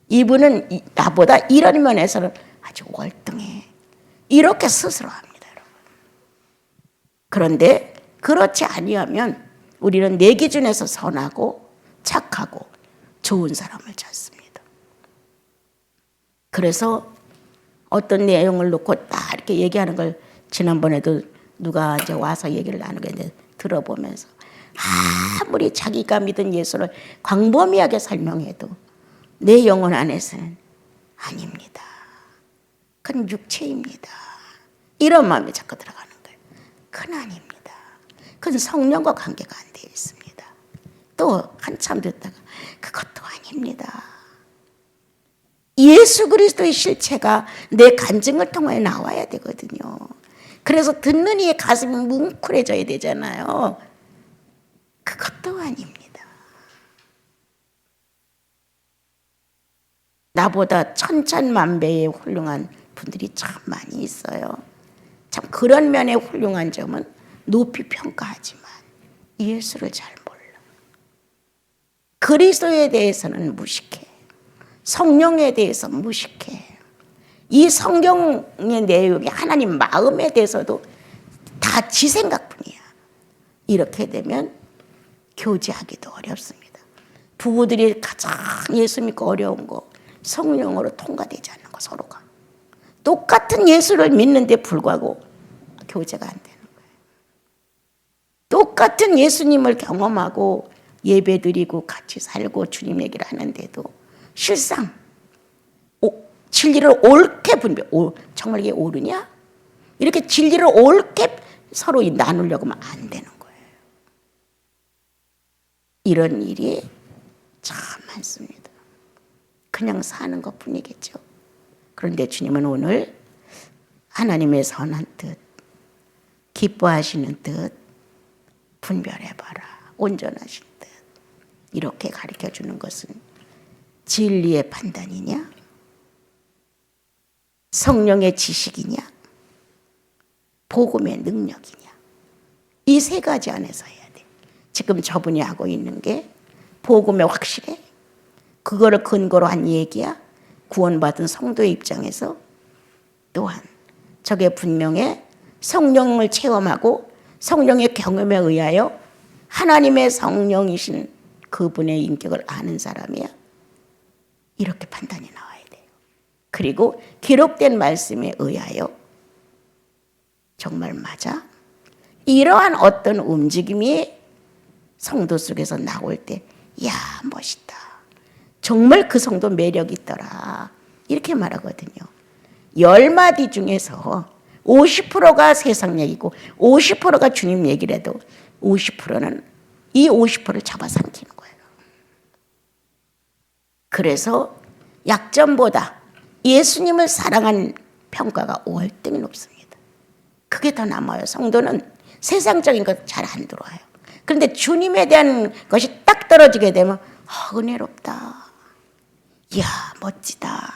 이분은 나보다 이런 면에서는 아주 월등해. 이렇게 스스로 합니다, 여러분. 그런데 그렇지 아니하면 우리는 내 기준에서 선하고 착하고 좋은 사람을 찾습니다. 그래서 어떤 내용을 놓고 딱 이렇게 얘기하는 걸 지난번에도 누가 이제 와서 얘기를 나누게 이제 들어보면서 아무리 자기가 믿은 예수를 광범위하게 설명해도 내 영혼 안에서는 아닙니다. 그건 육체입니다. 이런 마음이 자꾸 들어가는 거예요. 그건 아닙니다. 그건 성령과 관계가 안 되어 있습니다. 또 한참 듣다가 그것도 아닙니다. 예수 그리스도의 실체가 내 간증을 통해 나와야 되거든요. 그래서 듣는 이의 가슴이 뭉클해져야 되잖아요. 그것도 아닙니다. 나보다 천차만배의 훌륭한 분들이 참 많이 있어요. 참 그런 면의 훌륭한 점은 높이 평가하지만 예수를 잘 몰라. 그리스도에 대해서는 무식해. 성령에 대해서 무식해. 이 성경의 내용이 하나님 마음에 대해서도 다 지 생각뿐이야. 이렇게 되면 교제하기도 어렵습니다. 부부들이 가장 예수 믿고 어려운 거 성령으로 통과되지 않는 거 서로가. 똑같은 예수를 믿는데 불구하고 교제가 안 되는 거예요. 똑같은 예수님을 경험하고 예배드리고 같이 살고 주님 얘기를 하는데도 실상 진리를 옳게 분별, 정말 이게 옳으냐? 이렇게 진리를 옳게 서로 나누려고 하면 안 되는 거예요. 이런 일이 참 많습니다. 그냥 사는 것뿐이겠죠. 그런데 주님은 오늘 하나님의 선한 뜻, 기뻐하시는 뜻 분별해봐라. 온전하신 뜻. 이렇게 가르쳐주는 것은 진리의 판단이냐? 성령의 지식이냐? 복음의 능력이냐? 이 세 가지 안에서 해야 돼. 지금 저분이 하고 있는 게 복음에 확실해? 그거를 근거로 한 얘기야? 구원받은 성도의 입장에서 또한 저게 분명히 성령을 체험하고 성령의 경험에 의하여 하나님의 성령이신 그분의 인격을 아는 사람이야. 이렇게 판단이 나와야 돼요. 그리고 기록된 말씀에 의하여 정말 맞아? 이러한 어떤 움직임이 성도 속에서 나올 때, 야, 멋있다. 정말 그 성도 매력 있더라. 이렇게 말하거든요. 10마디 중에서 50%가 세상 얘기고 50%가 주님 얘기를 해도 50%는 이 50%를 잡아삼키는 거예요. 그래서 약점보다 예수님을 사랑한 평가가 월등히 높습니다. 그게 더 남아요. 성도는 세상적인 것 잘 안 들어와요. 그런데 주님에 대한 것이 딱 떨어지게 되면 은혜롭다. 이야, 멋지다.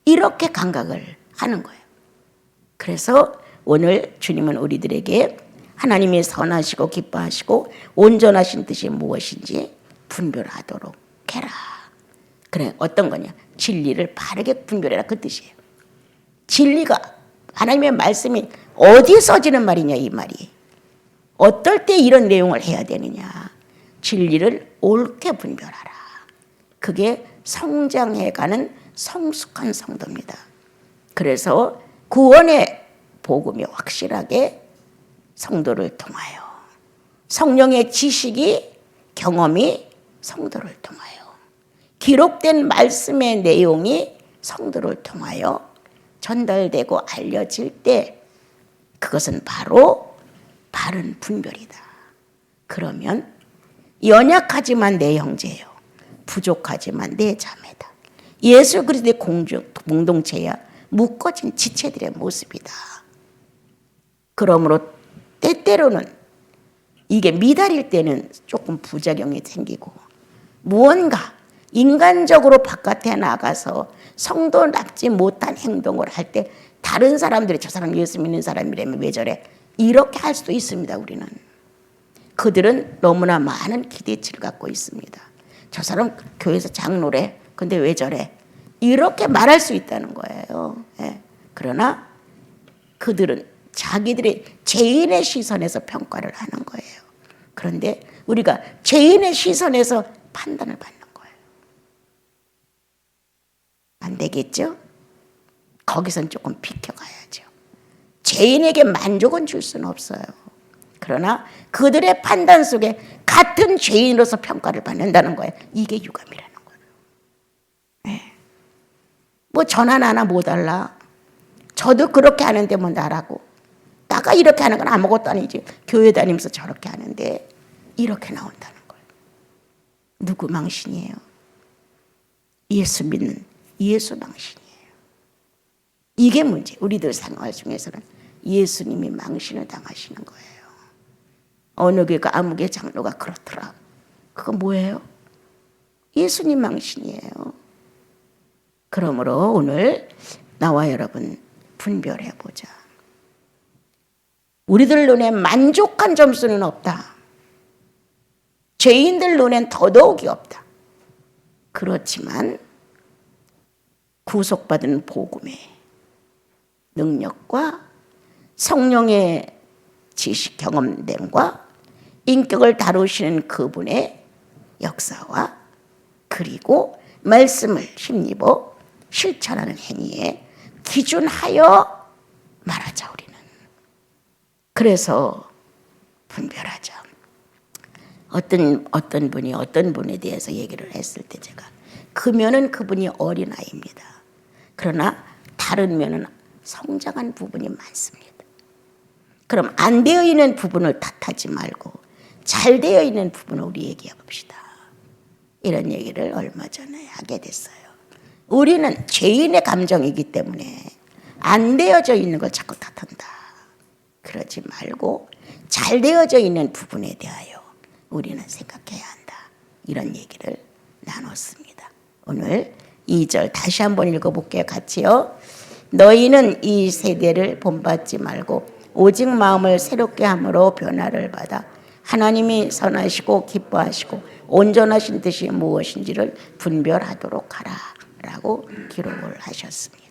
이렇게 감각을 하는 거예요. 그래서 오늘 주님은 우리들에게 하나님이 선하시고 기뻐하시고 온전하신 뜻이 무엇인지 분별하도록 해라. 그래, 어떤 거냐? 진리를 바르게 분별해라, 그 뜻이에요. 진리가 하나님의 말씀이 어디에 써지는 말이냐, 이 말이. 어떨 때 이런 내용을 해야 되느냐. 진리를 옳게 분별하라. 그게 성장해가는 성숙한 성도입니다. 그래서 구원의 복음이 확실하게 성도를 통하여, 성령의 지식이, 경험이 성도를 통하여, 기록된 말씀의 내용이 성도를 통하여 전달되고 알려질 때 그것은 바로 바른 분별이다. 그러면 연약하지만 내 형제요, 부족하지만 내 자매다. 예수 그리스도의 공동체야 묶어진 지체들의 모습이다. 그러므로 때때로는 이게 미달일 때는 조금 부작용이 생기고, 무언가 인간적으로 바깥에 나가서 성도답지 못한 행동을 할 때 다른 사람들이 저 사람 예수 믿는 사람이라면 왜 저래? 이렇게 할 수도 있습니다. 우리는. 그들은 너무나 많은 기대치를 갖고 있습니다. 저 사람 교회에서 장로래. 근데 왜 저래? 이렇게 말할 수 있다는 거예요. 예. 그러나 그들은 자기들의 죄인의 시선에서 평가를 하는 거예요. 그런데 우리가 죄인의 시선에서 판단을 받는 거예요. 안 되겠죠? 거기선 조금 비켜가야죠. 죄인에게 만족은 줄 수는 없어요. 그러나 그들의 판단 속에 같은 죄인으로서 평가를 받는다는 거예요. 이게 유감이라는 거예요. 네. 뭐 저나 나나 뭐 달라. 저도 그렇게 하는데 뭐 나라고. 나가 이렇게 하는 건 아무것도 아니지. 교회 다니면서 저렇게 하는데 이렇게 나온다는 거예요. 누구 망신이에요? 예수 믿는 예수 망신이에요. 이게 문제. 우리들 생활 중에서는 예수님이 망신을 당하시는 거예요. 어느 교회가 아무개 장로가 그렇더라. 그거 뭐예요? 예수님 망신이에요. 그러므로 오늘 나와 여러분 분별해보자. 우리들 눈에 만족한 점수는 없다. 죄인들 눈엔 더더욱이 없다. 그렇지만 구속받은 복음의 능력과 성령의 지식 경험됨과 인격을 다루시는 그분의 역사와 그리고 말씀을 힘입어 실천하는 행위에 기준하여 말하자. 우리는 그래서 분별하자. 어떤 분이 어떤 분에 대해서 얘기를 했을 때 제가 그 면은 그분이 어린아이입니다. 그러나 다른 면은 성장한 부분이 많습니다. 그럼 안 되어 있는 부분을 탓하지 말고 잘 되어 있는 부분을 우리 얘기해 봅시다. 이런 얘기를 얼마 전에 하게 됐어요. 우리는 죄인의 감정이기 때문에 안 되어져 있는 걸 자꾸 탓한다. 그러지 말고 잘 되어져 있는 부분에 대하여 우리는 생각해야 한다. 이런 얘기를 나눴습니다. 오늘 2절 다시 한번 읽어볼게요. 같이요. 너희는 이 세대를 본받지 말고 오직 마음을 새롭게 함으로 변화를 받아 하나님이 선하시고 기뻐하시고 온전하신 뜻이 무엇인지를 분별하도록 하라 라고 기록을 하셨습니다.